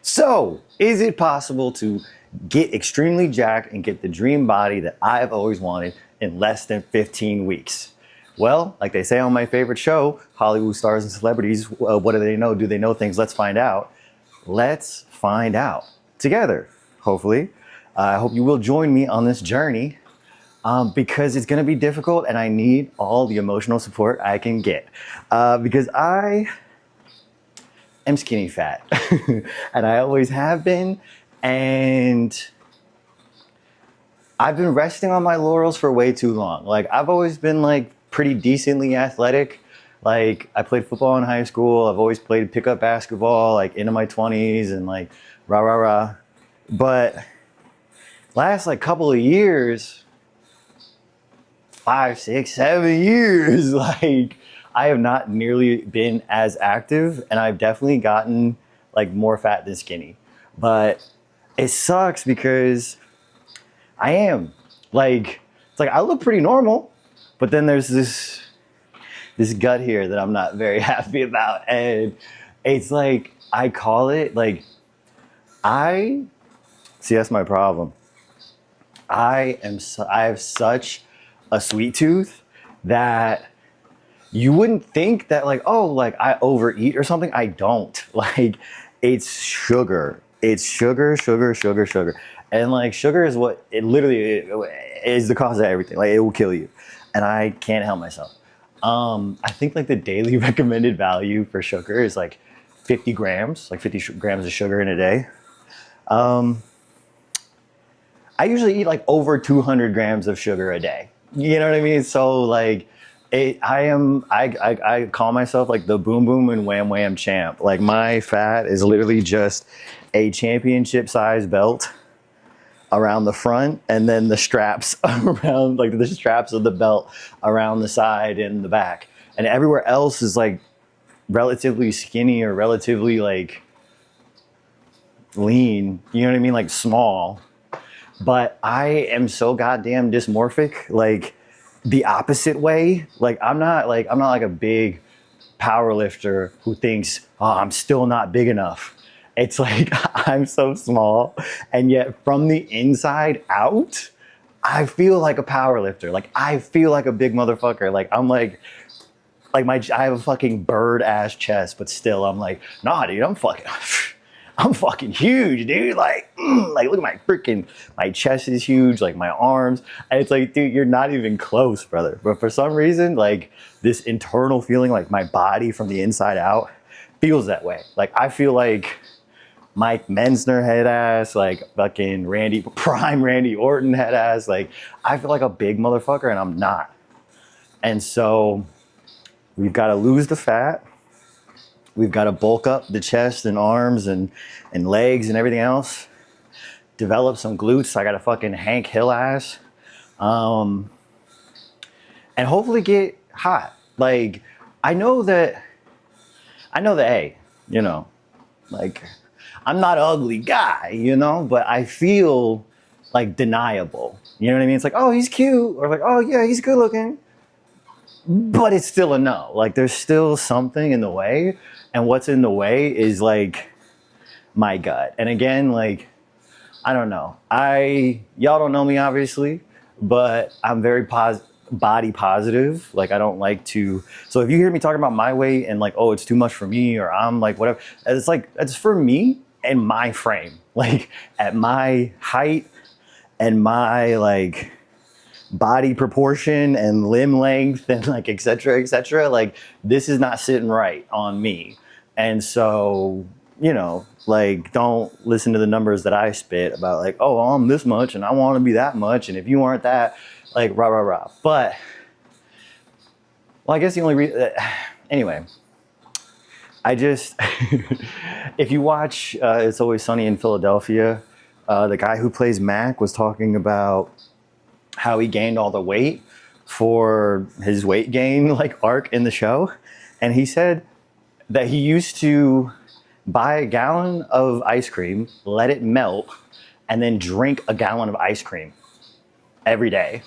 So, is it possible to get extremely jacked and get the dream body that I've always wanted in less than 15 weeks? Well, like they say on my favorite show, Hollywood Stars and Celebrities, what do they know? Do they know things? Let's find out. Let's find out together, hopefully. I hope you will join me on this journey because it's going to be difficult and I need all the emotional support I can get because I am skinny fat and I always have been, and I've been resting on my laurels for way too long. Like, I've always been like pretty decently athletic. Like, I played football in high school. I've always played pickup basketball like into my 20s and like rah rah rah. But last like couple of years, 5, 6, 7 years, like I have not nearly been as active, and I've definitely gotten like more fat than skinny. But it sucks because I am like, it's like I look pretty normal, but then there's this gut here that I'm not very happy about. And it's like, I call it like, that's my problem. I have such a sweet tooth that you wouldn't think that like, oh, like I overeat or something. I don't. Like, it's sugar. It's sugar. And like, sugar is what it literally is the cause of everything. Like, it will kill you. And I can't help myself. I think like the daily recommended value for sugar is like 50 grams, like 50 grams of sugar in a day. I usually eat like over 200 grams of sugar a day. You know what I mean? So like, I call myself like the boom boom and wham wham champ. Like, my fat is literally just a championship size belt around the front, and then the straps around, like the straps of the belt around the side and the back. And everywhere else is like relatively skinny or relatively like lean. You know what I mean? Like small. But I am so goddamn dysmorphic, like the opposite way. Like, I'm not like a big power lifter who thinks, oh, I'm still not big enough. It's like, I'm so small, and yet from the inside out, I feel like a power lifter. Like, I feel like a big motherfucker. Like, I'm like I have a fucking bird ass chest, but still I'm like, nah, dude, I'm fucking huge, dude. Like, look at my chest is huge, like my arms. And it's like, dude, you're not even close, brother. But for some reason, like this internal feeling, like my body from the inside out feels that way. Like, I feel like Mike Mensner head ass, like fucking prime Randy Orton head ass. Like, I feel like a big motherfucker, and I'm not. And so we've got to lose the fat. We've got to bulk up the chest and arms and legs and everything else. Develop some glutes. I got a fucking Hank Hill ass. And hopefully get hot. Like, I know that, hey, you know, like, I'm not an ugly guy, you know, but I feel like deniable. You know what I mean? It's like, oh, he's cute. Or like, oh yeah, he's good looking. But it's still a no. Like, there's still something in the way. And what's in the way is like my gut. And again, like, I don't know. Y'all don't know me obviously, but I'm very body positive. Like, I don't like to, so if you hear me talking about my weight and like, oh, it's too much for me, or I'm like, whatever, it's like, it's for me and my frame. Like, at my height and my like body proportion and limb length and like et cetera, like, this is not sitting right on me. And so, you know, like, don't listen to the numbers that I spit about like, oh, I'm this much and I want to be that much, and if you aren't that, like, rah rah rah. But well, I guess the only reason anyway, I just if you watch It's Always Sunny in Philadelphia, the guy who plays Mac was talking about how he gained all the weight for his weight gain like arc in the show. And he said that he used to buy a gallon of ice cream, let it melt, and then drink a gallon of ice cream every day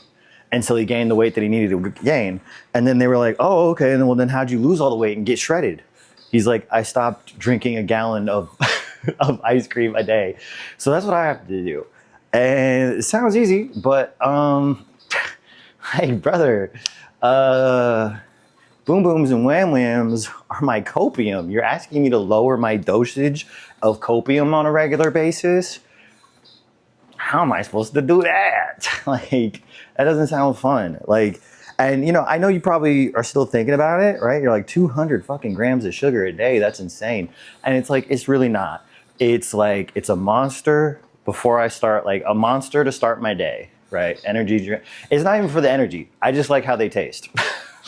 until he gained the weight that he needed to gain. And then they were like, oh, okay. And then, well, then how'd you lose all the weight and get shredded? He's like, I stopped drinking a gallon of of ice cream a day. So that's what I have to do. And it sounds easy, but hey brother, boom booms and wham whams are my copium. You're asking me to lower my dosage of copium on a regular basis? How am I supposed to do that? Like, that doesn't sound fun. Like, and you know, I know you probably are still thinking about it, right? You're like 200 fucking grams of sugar a day. That's insane. And it's like, it's really not. It's like, it's a monster before I start, like a monster to start my day, right? Energy drink. It's not even for the energy. I just like how they taste.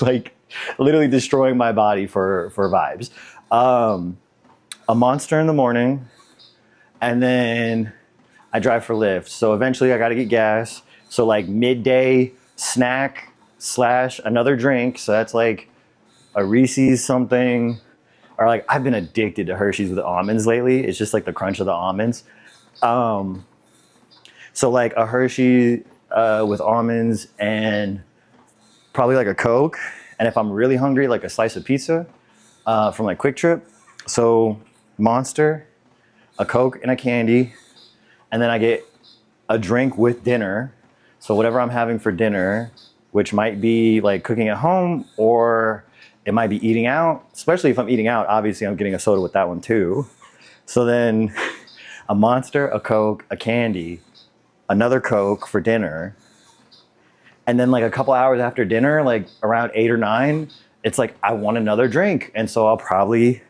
Like literally destroying my body for vibes. A monster in the morning, and then I drive for Lyft. So eventually I got to get gas. So like midday snack / another drink. So that's like a Reese's something. Or like I've been addicted to Hershey's with almonds lately. It's just like the crunch of the almonds. So like a Hershey with almonds and probably like a Coke. And if I'm really hungry, like a slice of pizza from like Quick Trip. So Monster, a Coke and a candy. And then I get a drink with dinner. So whatever I'm having for dinner, which might be like cooking at home or it might be eating out. Especially if I'm eating out, obviously I'm getting a soda with that one too. So then a Monster, a Coke, a candy, another Coke for dinner. And then like a couple hours after dinner, like around 8 or 9, it's like I want another drink. And so I'll probably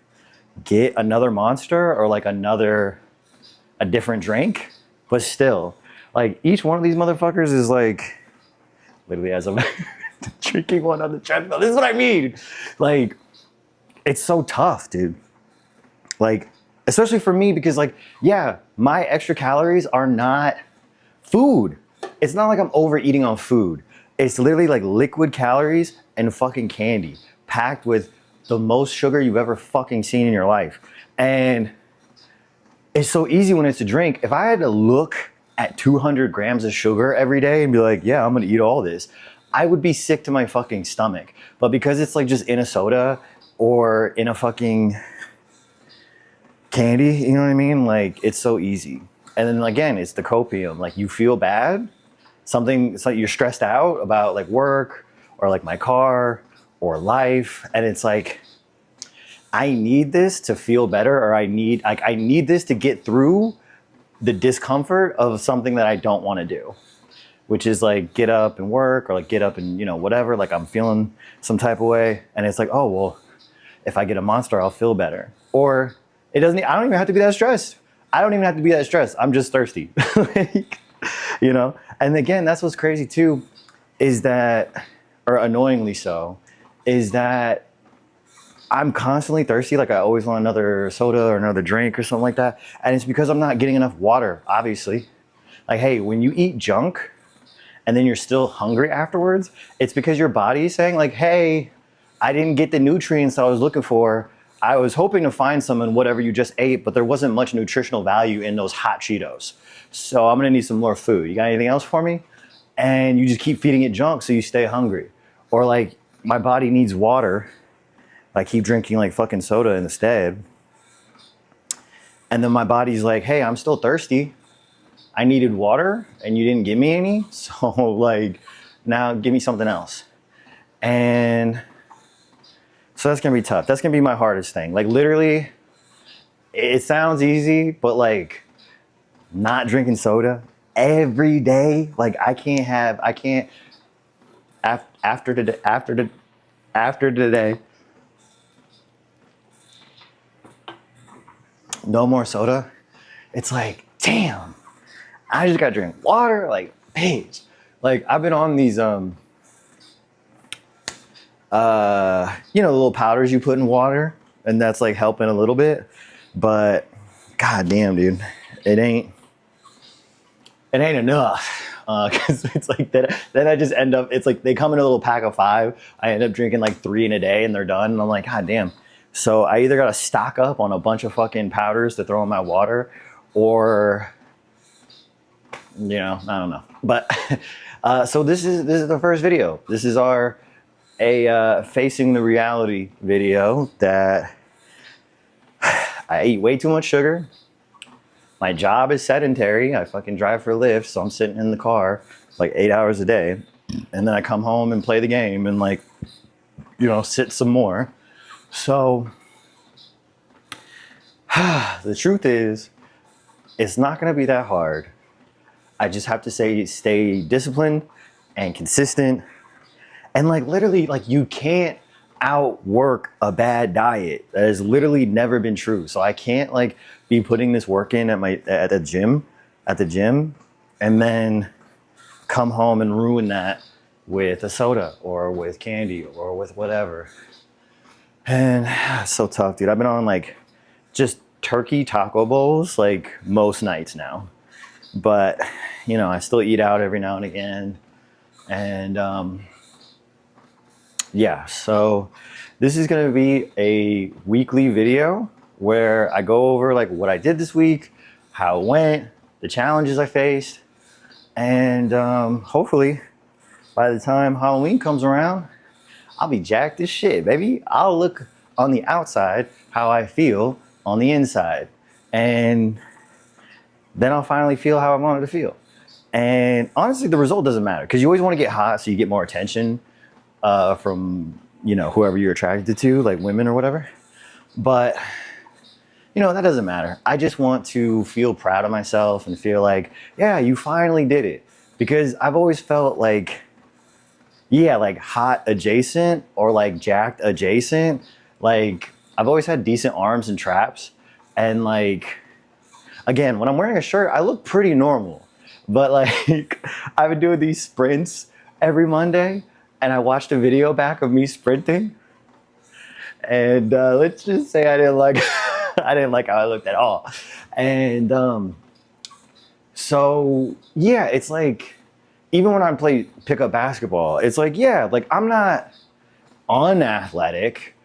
get another Monster or like a different drink. But still, like each one of these motherfuckers is like literally as I'm drinking one on the treadmill. This is what I mean. Like, it's so tough, dude. Like, especially for me, because like, yeah, my extra calories are not food. It's not like I'm overeating on food. It's literally like liquid calories and fucking candy packed with the most sugar you've ever fucking seen in your life. And it's so easy when it's a drink. If I had to look at 200 grams of sugar every day and be like, yeah, I'm gonna eat all this, I would be sick to my fucking stomach. But because it's like just in a soda or in a fucking candy, you know what I mean? Like, it's so easy. And then again, it's the copium. Like, you feel bad, it's like you're stressed out about like work or like my car or life. And it's like, I need this to feel better, or I need this to get through the discomfort of something that I don't want to do, which is like get up and work or like get up and, you know, whatever, like I'm feeling some type of way. And it's like, oh, well, if I get a Monster, I'll feel better. Or I don't even have to be that stressed. I'm just thirsty, like, you know? And again, that's what's crazy too, is that, or annoyingly so, is that I'm constantly thirsty. Like I always want another soda or another drink or something like that. And it's because I'm not getting enough water, obviously. Like, hey, when you eat junk and then you're still hungry afterwards, it's because your body is saying like, hey, I didn't get the nutrients I was looking for. I was hoping to find some in whatever you just ate, but there wasn't much nutritional value in those hot Cheetos. So I'm gonna need some more food. You got anything else for me? And you just keep feeding it junk so you stay hungry. Or like, my body needs water. I keep drinking like fucking soda instead. And then my body's like, hey, I'm still thirsty. I needed water and you didn't give me any. So like, now give me something else. And so that's gonna be tough. That's gonna be my hardest thing. Like literally, it sounds easy, but like not drinking soda every day. Like after today, no more soda. It's like, damn, I just gotta drink water. Like, bitch. Like I've been on these, you know, the little powders you put in water, and that's like helping a little bit. But god damn, dude, it ain't enough. Cause it's like that. Then I just end up, it's like they come in a little pack of 5. I end up drinking like 3 in a day and they're done. And I'm like, god damn. So I either gotta stock up on a bunch of fucking powders to throw in my water, or, you know, I don't know. But so this is the first video. This is our facing the reality video that I eat way too much sugar. My job is sedentary. I fucking drive for Lyft, so I'm sitting in the car like 8 hours a day. And then I come home and play the game and like, sit some more. So the truth is, it's not going to be that hard. I just have to stay disciplined and consistent. And like literally, like you can't outwork a bad diet. That has literally never been true. So I can't like be putting this work in at the gym, and then come home and ruin that with a soda or with candy or with whatever. And it's so tough, dude. I've been on like just turkey taco bowls like most nights now. But, I still eat out every now and again. And yeah, so this is going to be a weekly video where I go over like what I did this week, how it went, the challenges I faced. And hopefully by the time Halloween comes around, I'll be jacked as shit, baby. I'll look on the outside how I feel on the inside. And then I'll finally feel how I wanted to feel. And honestly, the result doesn't matter because you always want to get hot so you get more attention from, whoever you're attracted to, like women or whatever. But, that doesn't matter. I just want to feel proud of myself and feel like, yeah, you finally did it. Because I've always felt like, yeah, like hot adjacent or like jacked adjacent. Like I've always had decent arms and traps. And like, again, when I'm wearing a shirt, I look pretty normal. But like, I've been doing these sprints every Monday and I watched a video back of me sprinting. And let's just say I didn't like, I didn't like how I looked at all. And so yeah, it's like, even when I play pickup basketball, it's like, yeah, like I'm not unathletic.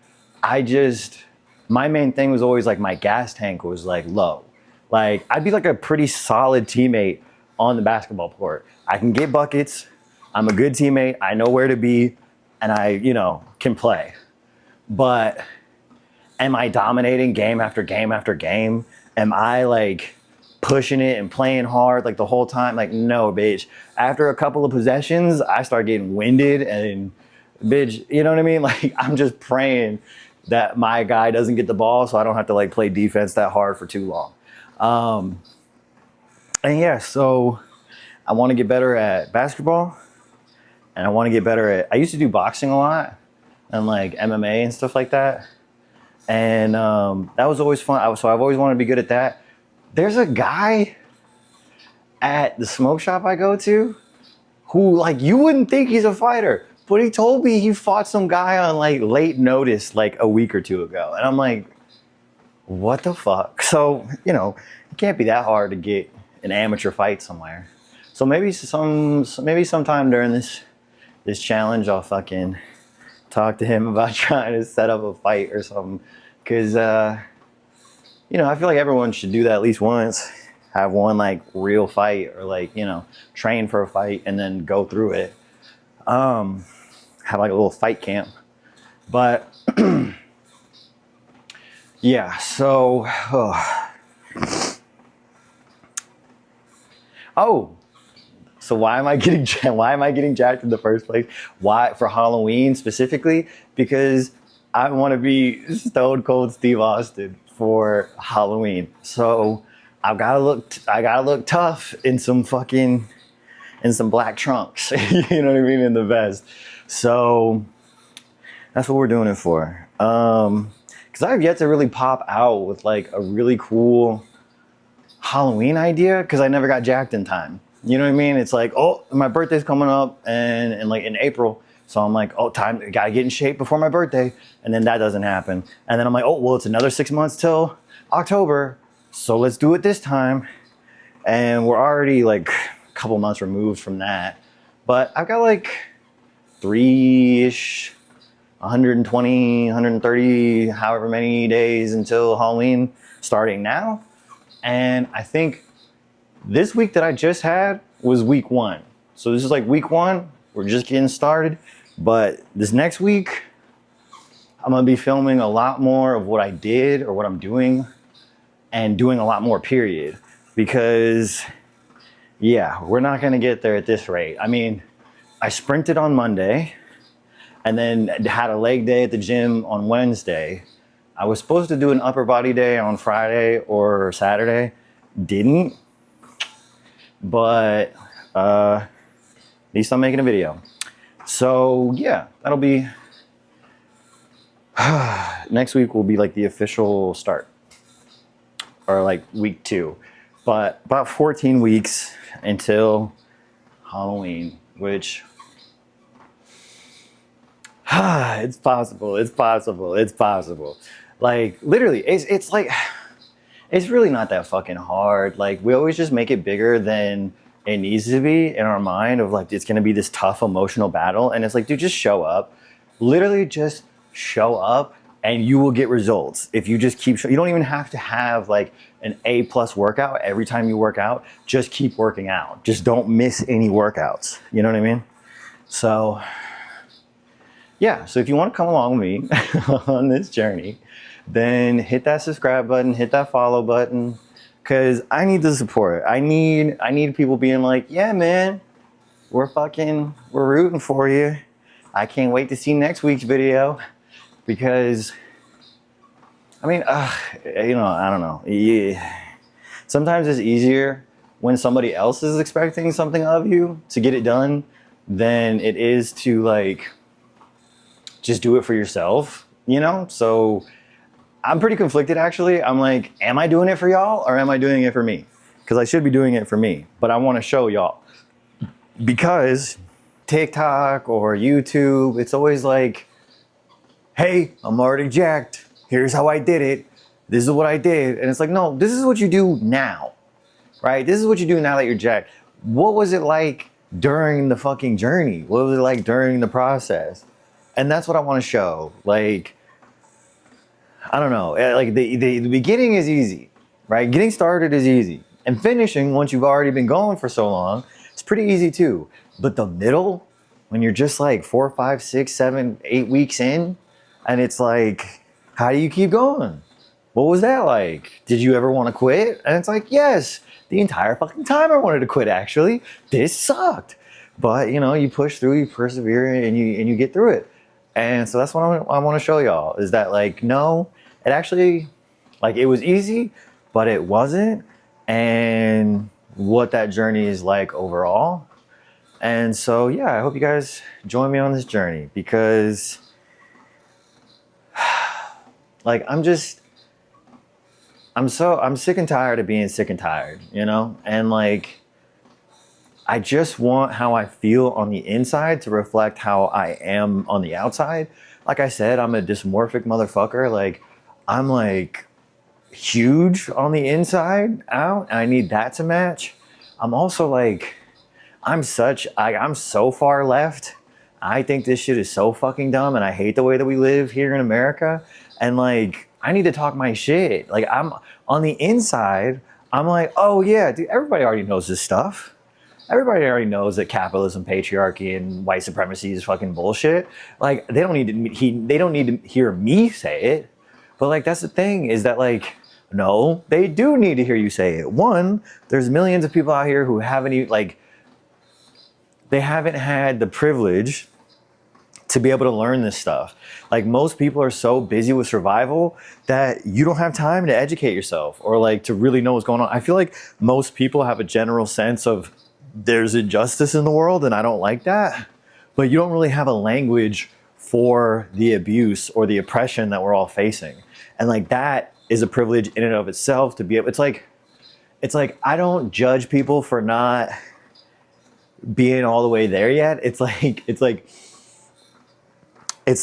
My main thing was always like my gas tank was like low. Like I'd be like a pretty solid teammate on the basketball court. I can get buckets. I'm a good teammate. I know where to be and I, can play. But am I dominating game after game after game? Am I like pushing it and playing hard like the whole time? Like, no, bitch. After a couple of possessions, I start getting winded and bitch, you know what I mean? Like I'm just praying that my guy doesn't get the ball so I don't have to like play defense that hard for too long. And yeah, so I want to get better at basketball and I want to get better I used to do boxing a lot and like MMA and stuff like that. And that was always fun. So I've always wanted to be good at that. There's a guy at the smoke shop I go to who like, you wouldn't think he's a fighter, but he told me he fought some guy on like late notice like a week or two ago. And I'm like, what the fuck? So, it can't be that hard to get an amateur fight somewhere. So maybe sometime during this challenge, I'll fucking talk to him about trying to set up a fight or something. Cause, I feel like everyone should do that at least once. Have one like real fight or like, train for a fight and then go through it. Have like a little fight camp. But yeah, so so why am I getting jacked in the first place? Why for Halloween specifically? Because I want to be Stone Cold Steve Austin for Halloween. So I gotta look tough in some black trunks. You know what I mean? In the vest. So that's what we're doing it for. Because I've yet to really pop out with like a really cool Halloween idea because I never got jacked in time. You know what I mean? It's like, oh, my birthday's coming up and like in April. So I'm like, oh, gotta get in shape before my birthday. And then that doesn't happen. And then I'm like, oh, well, it's another 6 months till October. So let's do it this time. And we're already like a couple months removed from that. But I've got like 3-ish, 120, 130, however many days until Halloween starting now. And I think this week that I just had was week 1. So this is like week 1. We're just getting started. But this next week, I'm going to be filming a lot more of what I did or what I'm doing and doing a lot more, period. because yeah, we're not going to get there at this rate. I mean, I sprinted on Monday and then had a leg day at the gym on Wednesday. I was supposed to do an upper body day on Friday or Saturday. Didn't. But at least I'm making a video. So yeah, that'll be next week will be like the official start, or like week 2. But about 14 weeks until Halloween, which it's possible. Like literally, it's like, it's really not that fucking hard. Like we always just make it bigger than it needs to be in our mind of like, it's going to be this tough emotional battle. And it's like, dude, just show up, literally just show up and you will get results. If you just keep, you don't even have to have like an A+ workout every time you work out. Just keep working out. Just don't miss any workouts. You know what I mean? So yeah, so if you want to come along with me on this journey, then hit that subscribe button, hit that follow button, because I need the support. I need people being like, yeah, man, we're rooting for you. I can't wait to see next week's video, because, I mean, you know, I don't know. Yeah. Sometimes it's easier when somebody else is expecting something of you to get it done than it is to like, just do it for yourself, you know? So I'm pretty conflicted actually. I'm like, am I doing it for y'all or am I doing it for me? Because I should be doing it for me, but I want to show y'all. Because TikTok or YouTube, it's always like, hey, I'm already jacked. Here's how I did it. This is what I did. And it's like, no, this is what you do now, right? This is what you do now that you're jacked. What was it like during the fucking journey? What was it like during the process? And that's what I want to show. Like, I don't know. Like the beginning is easy, right? Getting started is easy. And finishing, once you've already been going for so long, it's pretty easy too. But the middle, when you're just like 4, 5, 6, 7, 8 weeks in, and it's like, how do you keep going? What was that like? Did you ever want to quit? And it's like, yes, the entire fucking time I wanted to quit actually. This sucked. But you know, you push through, you persevere, and you get through it. And so that's what I want to show y'all, is that like, no, it actually, like it was easy, but it wasn't. And what that journey is like overall. And so, yeah, I hope you guys join me on this journey, because like, I'm sick and tired of being sick and tired, you know? And like, I just want how I feel on the inside to reflect how I am on the outside. Like I said, I'm a dysmorphic motherfucker. Like, I'm like huge on the inside out, and I need that to match. I'm also like, I'm so far left. I think this shit is so fucking dumb, and I hate the way that we live here in America. And like, I need to talk my shit. Like, I'm on the inside, I'm like, oh yeah, dude, everybody already knows this stuff. Everybody already knows that capitalism, patriarchy, and white supremacy is fucking bullshit. Like, they don't need to hear me say it. But like, that's the thing, is that like, no, they do need to hear you say it. One, there's millions of people out here who haven't even, like, they haven't had the privilege to be able to learn this stuff. Like, most people are so busy with survival that you don't have time to educate yourself or like to really know what's going on. I feel like most people have a general sense of there's injustice in the world, and I don't like that. But you don't really have a language for the abuse or the oppression that we're all facing. And like, that is a privilege in and of itself to be able, it's like I don't judge people for not being all the way there yet. It's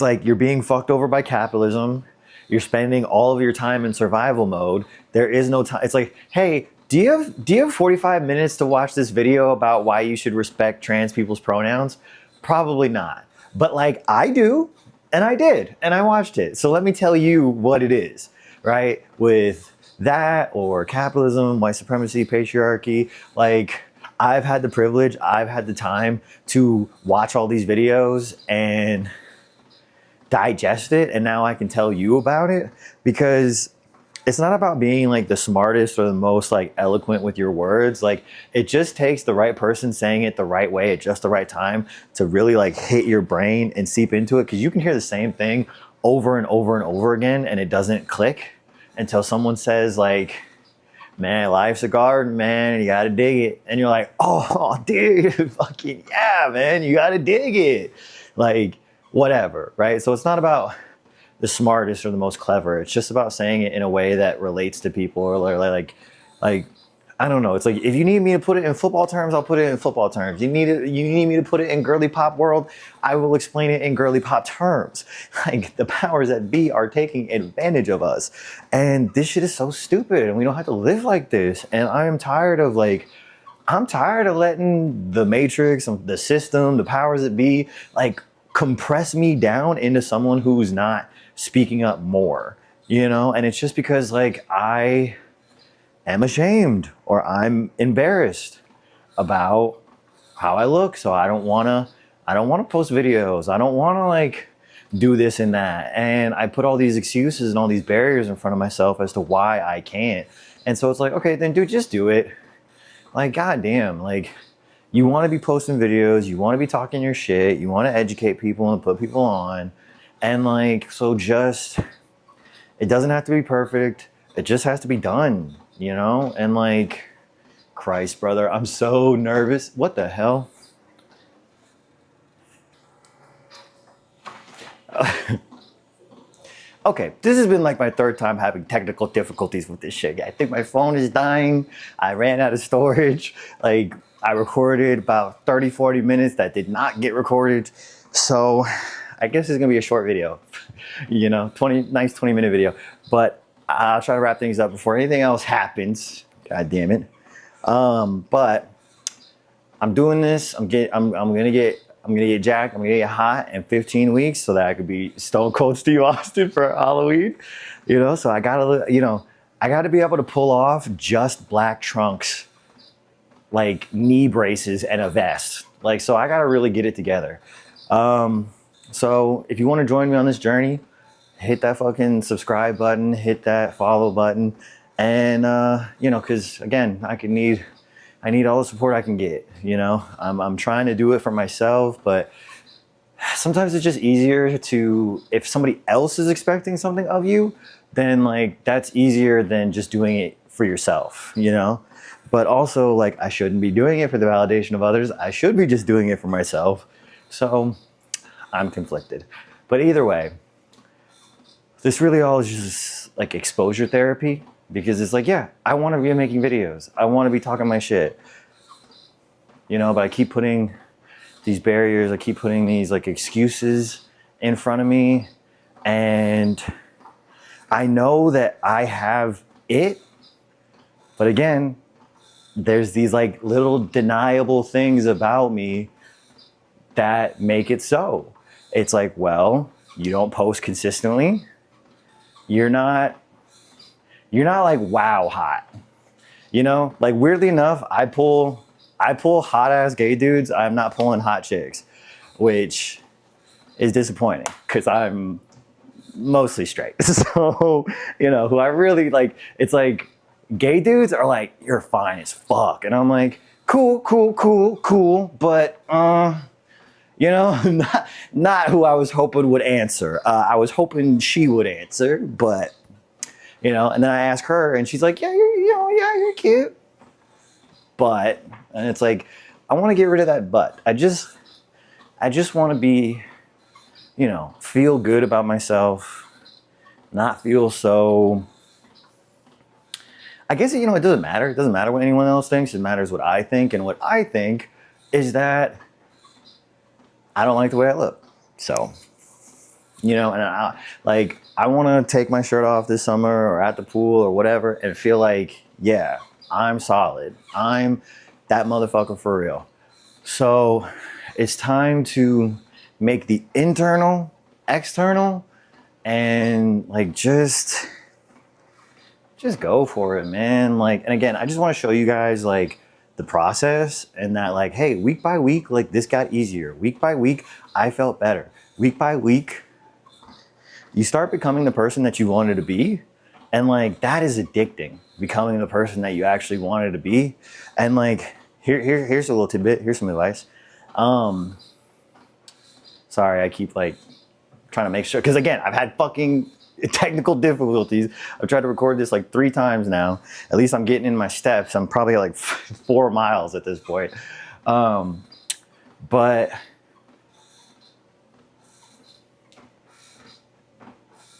like you're being fucked over by capitalism. You're spending all of your time in survival mode. There is no time. It's like, hey, do you have 45 minutes to watch this video about why you should respect trans people's pronouns? Probably not. But like, I do, and I did, and I watched it. So let me tell you what it is, right? With that, or capitalism, white supremacy, patriarchy, like, I've had the privilege, I've had the time to watch all these videos and digest it, and now I can tell you about it, because it's not about being like the smartest or the most like eloquent with your words. Like it just takes the right person saying it the right way at just the right time to really like hit your brain and seep into it. Cause you can hear the same thing over and over and over again and it doesn't click until someone says like, man, life's a garden, man, and you gotta dig it. And you're like, oh, dude, fucking yeah, man, you gotta dig it. Like, whatever, right? So it's not about the smartest or the most clever. It's just about saying it in a way that relates to people, or like I don't know. It's like if you need me to put it in football terms, I'll put it in football terms. You need me to put it in girly pop world, I will explain it in girly pop terms. Like the powers that be are taking advantage of us, and this shit is so stupid, and we don't have to live like this. And I'm tired of letting the matrix, the system, the powers that be, like compress me down into someone who's not speaking up more, you know? And it's just because like I am ashamed or I'm embarrassed about how I look. So I don't want to post videos. I don't want to like do this and that. And I put all these excuses and all these barriers in front of myself as to why I can't. And so it's like, okay, then dude, just do it. Like, goddamn, like you want to be posting videos, you want to be talking your shit, you want to educate people and put people on. And like, so just, it doesn't have to be perfect. It just has to be done, you know? And like, Christ, brother, I'm so nervous. What the hell? Okay, this has been like my third time having technical difficulties with this shit. I think my phone is dying. I ran out of storage. Like, I recorded about 30, 40 minutes that did not get recorded. So I guess it's gonna be a short video, you know, 20-minute video. But I'll try to wrap things up before anything else happens. God damn it. But I'm doing this. I'm gonna get jacked. I'm gonna get hot in 15 weeks so that I could be Stone Cold Steve Austin for Halloween. You know, so I gotta be able to pull off just black trunks, like knee braces and a vest. Like, so I gotta really get it together. So if you want to join me on this journey, hit that fucking subscribe button, hit that follow button, and you know, because again, I need all the support I can get. You know, I'm trying to do it for myself, but sometimes it's just easier to, if somebody else is expecting something of you, then like that's easier than just doing it for yourself, you know? But also like I shouldn't be doing it for the validation of others. I should be just doing it for myself. So I'm conflicted. But either way, this really all is just like exposure therapy, because it's like, yeah, I want to be making videos. I want to be talking my shit. You know, but I keep putting these barriers, I keep putting these like excuses in front of me. And I know that I have it, but again, there's these like little deniable things about me that make it so. It's like, well, you don't post consistently. You're not like wow hot. You know, like weirdly enough, I pull hot ass gay dudes. I'm not pulling hot chicks, which is disappointing because I'm mostly straight. So, you know, who I really like, it's like gay dudes are like, you're fine as fuck. And I'm like, cool, but you know, not who I was hoping would answer. I was hoping she would answer, but you know, and then I ask her and she's like, yeah, you're cute. But, and it's like, I want to get rid of that but. I just want to be, you know, feel good about myself, not feel so, I guess, you know, it doesn't matter. It doesn't matter what anyone else thinks. It matters what I think. And what I think is that I don't like the way I look. So, you know, and I want to take my shirt off this summer or at the pool or whatever and feel like, yeah, I'm solid. I'm that motherfucker for real. So it's time to make the internal external and like just go for it, man. Like, and again, I just want to show you guys like the process and that like, hey, week by week, like this got easier. Week by week, I felt better. Week by week, you start becoming the person that you wanted to be. And like, that is addicting, becoming the person that you actually wanted to be. And like, here's a little tidbit. Here's some advice. Sorry, I keep like trying to make sure, because again, I've had fucking technical difficulties. I've tried to record this like 3 times now. At least I'm getting in my steps. I'm probably like 4 miles at this point. But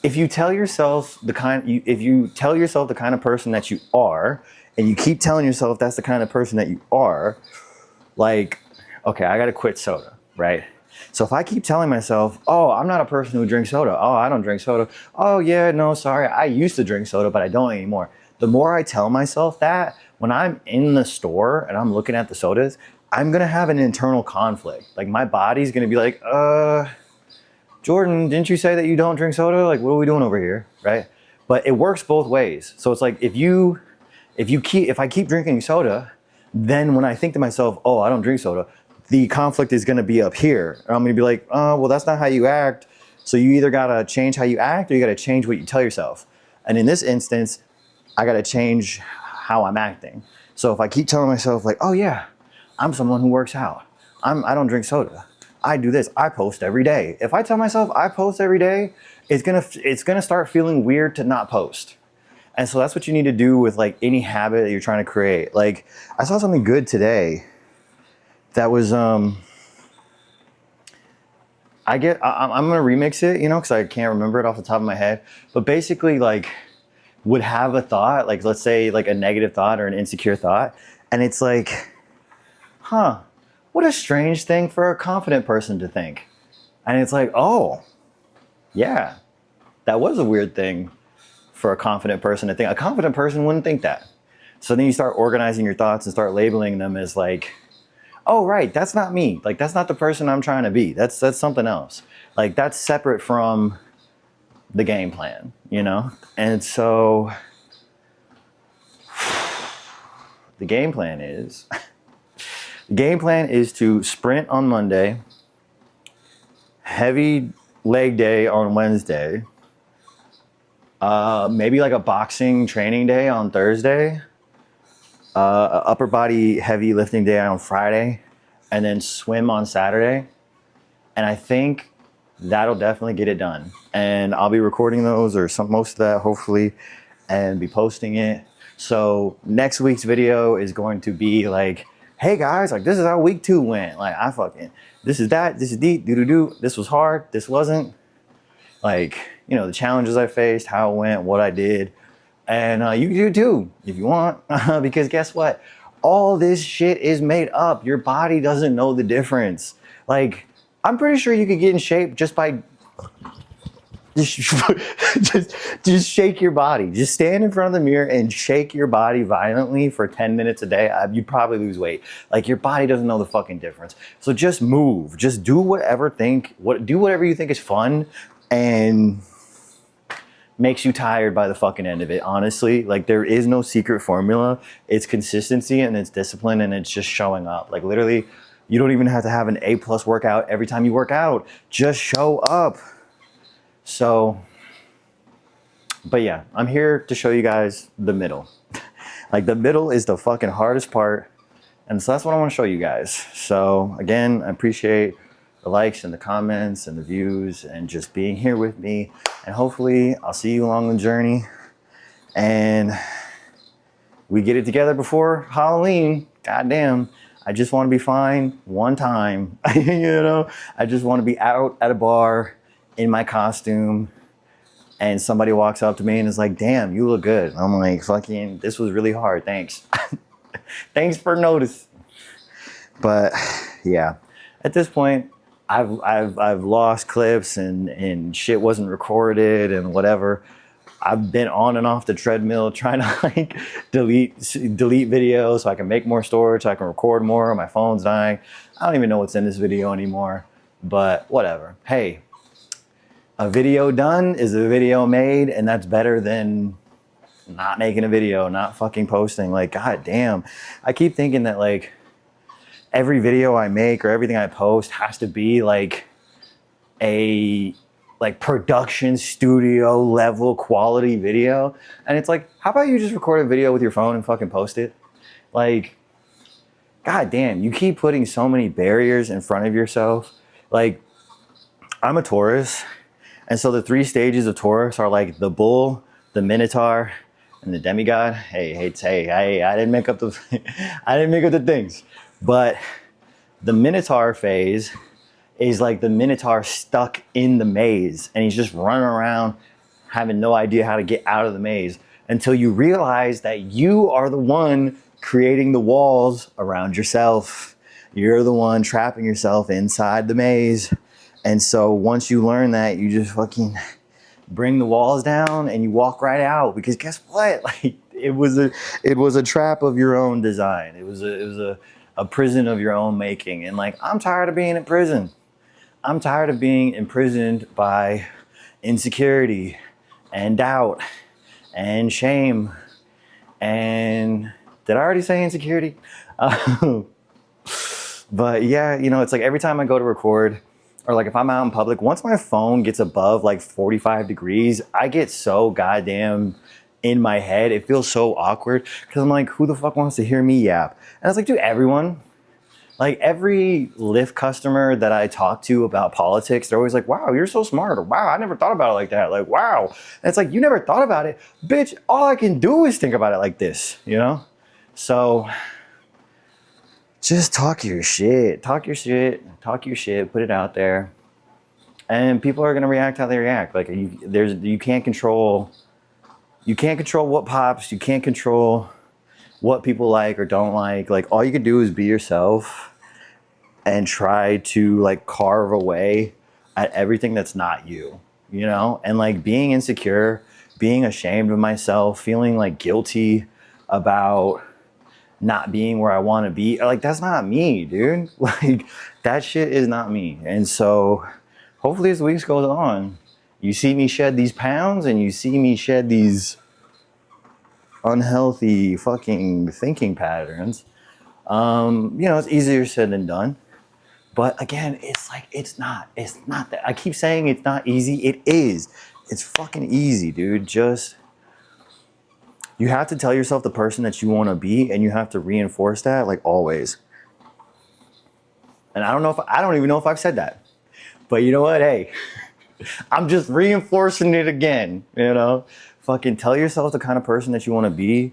if you tell yourself the kind of person that you are, and you keep telling yourself that's the kind of person that you are, like, okay, I gotta quit soda, right? So if I keep telling myself, oh, I'm not a person who drinks soda. Oh, I don't drink soda. Oh yeah, no, sorry, I used to drink soda, but I don't anymore. The more I tell myself that, when I'm in the store and I'm looking at the sodas, I'm gonna have an internal conflict. Like, my body's gonna be like, Jordan, didn't you say that you don't drink soda? Like, what are we doing over here, right? But it works both ways. So it's like, if I keep drinking soda, then when I think to myself, oh, I don't drink soda, the conflict is gonna be up here. And I'm gonna be like, oh, well, that's not how you act. So you either gotta change how you act, or you gotta change what you tell yourself. And in this instance, I gotta change how I'm acting. So if I keep telling myself like, oh yeah, I'm someone who works out. I don't drink soda. I do this. I post every day. If I tell myself I post every day, it's gonna start feeling weird to not post. And so that's what you need to do with like any habit that you're trying to create. Like, I saw something good today that was I'm gonna remix it, because I can't remember it off the top of my head. But basically, like, would have a thought, like, let's say like a negative thought or an insecure thought, and it's like, what a strange thing for a confident person to think. And it's like, oh, yeah, that was a weird thing for a confident person to think. A confident person wouldn't think that. So then you start organizing your thoughts and start labeling them as like, oh, right, that's not me. Like, that's not the person I'm trying to be. That's something else. Like, that's separate from the game plan, And so the game plan is to sprint on Monday, heavy leg day on Wednesday, maybe like a boxing training day on Thursday, upper body heavy lifting day on Friday, and then swim on Saturday. And I think that'll definitely get it done. And I'll be recording those, or most of that, hopefully, and be posting it. So next week's video is going to be like, hey guys, like, this is how week 2 went. Like, this is deep, this was hard, this wasn't. Like, the challenges I faced, how it went, what I did. And you can do it too, if you want, because guess what? All this shit is made up. Your body doesn't know the difference. Like, I'm pretty sure you could get in shape just by just shake your body. Just stand in front of the mirror and shake your body violently for 10 minutes a day. You'd probably lose weight. Like, your body doesn't know the fucking difference. So just move. Just do whatever you think is fun and makes you tired by the fucking end of it. Honestly, like, there is no secret formula. It's consistency and it's discipline and it's just showing up. Like, literally, you don't even have to have an A+ workout every time you work out. Just show up. So, but yeah, I'm here to show you guys the middle. Like, the middle is the fucking hardest part. And so that's what I want to show you guys. So again, I appreciate the likes and the comments and the views and just being here with me. And hopefully I'll see you along the journey and we get it together before Halloween. Goddamn. I just want to be fine one time. I just want to be out at a bar in my costume and somebody walks up to me and is like, damn, you look good. I'm like, fucking, this was really hard. Thanks. Thanks for noticing. But yeah, at this point, I've lost clips and shit wasn't recorded and whatever. I've been on and off the treadmill trying to like delete videos so I can make more storage, so I can record more. My phone's dying. I don't even know what's in this video anymore, but whatever. Hey, a video done is a video made, and that's better than not making a video, not fucking posting. Like, god damn. I keep thinking that like every video I make or everything I post has to be like like production studio level quality video. And it's like, how about you just record a video with your phone and fucking post it? Like, God damn, you keep putting so many barriers in front of yourself. Like, I'm a Taurus. And so the 3 stages of Taurus are like the bull, the minotaur, and the demigod. Hey, I didn't make up the I didn't make up the things. But the minotaur phase is like the minotaur stuck in the maze, and he's just running around having no idea how to get out of the maze until you realize that you are the one creating the walls around yourself. You're the one trapping yourself inside the maze. And so once you learn that, you just fucking bring the walls down and you walk right out, because guess what? Like, it was a trap of your own design. It was a prison of your own making. And like, I'm tired of being in prison. I'm tired of being imprisoned by insecurity and doubt and shame. And did I already say insecurity? But yeah, you know, it's like every time I go to record, or like if I'm out in public, once my phone gets above like 45 degrees, I get so goddamn in my head. It feels so awkward because I'm like, who the fuck wants to hear me yap? And it's like, dude, everyone. Like every Lyft customer that I talk to about politics, they're always like, wow, you're so smart. Or wow, I never thought about it like that. Like, wow. And it's like, you never thought about it. Bitch, all I can do is think about it like this, you know? So just talk your shit, put it out there. And people are going to react how they react. Like you can't control what pops. You can't control what people like or don't like. Like all you can do is be yourself and try to like carve away at everything that's not you, you know? And like being insecure, being ashamed of myself, feeling like guilty about not being where I want to be. Like, that's not me, dude. Like, that shit is not me. And so hopefully as the weeks goes on, you see me shed these pounds and you see me shed these unhealthy fucking thinking patterns. You know, it's easier said than done. But again, it's like, it's not that. I keep saying it's not easy. It is. It's fucking easy, dude. Just, you have to tell yourself the person that you want to be, and you have to reinforce that, like, always. And I don't even know if I've said that. But you know what? Hey, I'm just reinforcing it again, you know? Fucking tell yourself the kind of person that you want to be,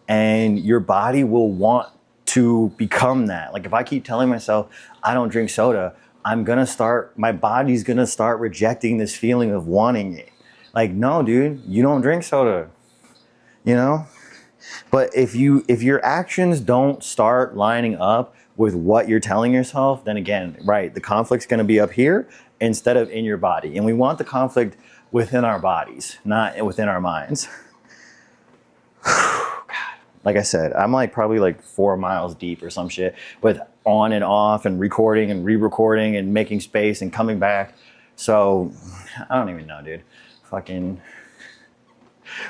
and your body will want to become that. Like if I keep telling myself I don't drink soda, my body's gonna start rejecting this feeling of wanting it. Like, no, dude, you don't drink soda, you know? But if your actions don't start lining up with what you're telling yourself, then again, right, the conflict's gonna be up here instead of in your body. And we want the conflict within our bodies, not within our minds. Like I said, I'm like probably like 4 miles deep or some shit with on and off and recording and re-recording and making space and coming back. So I don't even know, dude. Fucking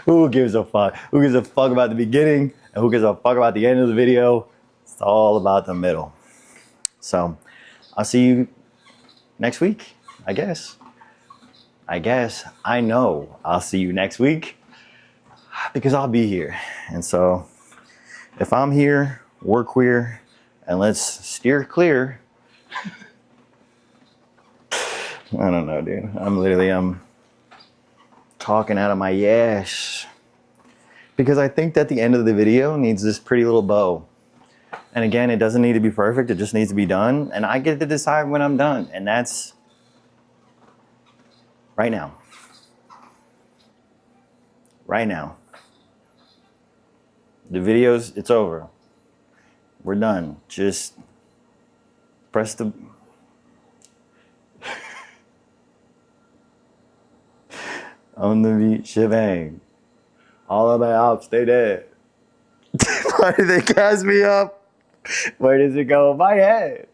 who gives a fuck? Who gives a fuck about the beginning and who gives a fuck about the end of the video? It's all about the middle. So I'll see you next week, I guess. I know I'll see you next week because I'll be here. And so if I'm here, we're queer, and let's steer clear. I don't know, dude. I'm talking out of my ass. Because I think that the end of the video needs this pretty little bow. And again, it doesn't need to be perfect. It just needs to be done. And I get to decide when I'm done. And that's right now. Right now. The videos, it's over. We're done. Just press the... On the beat, shebang. All of my ops, stay dead. Why did they cast me up? Where does it go? My head.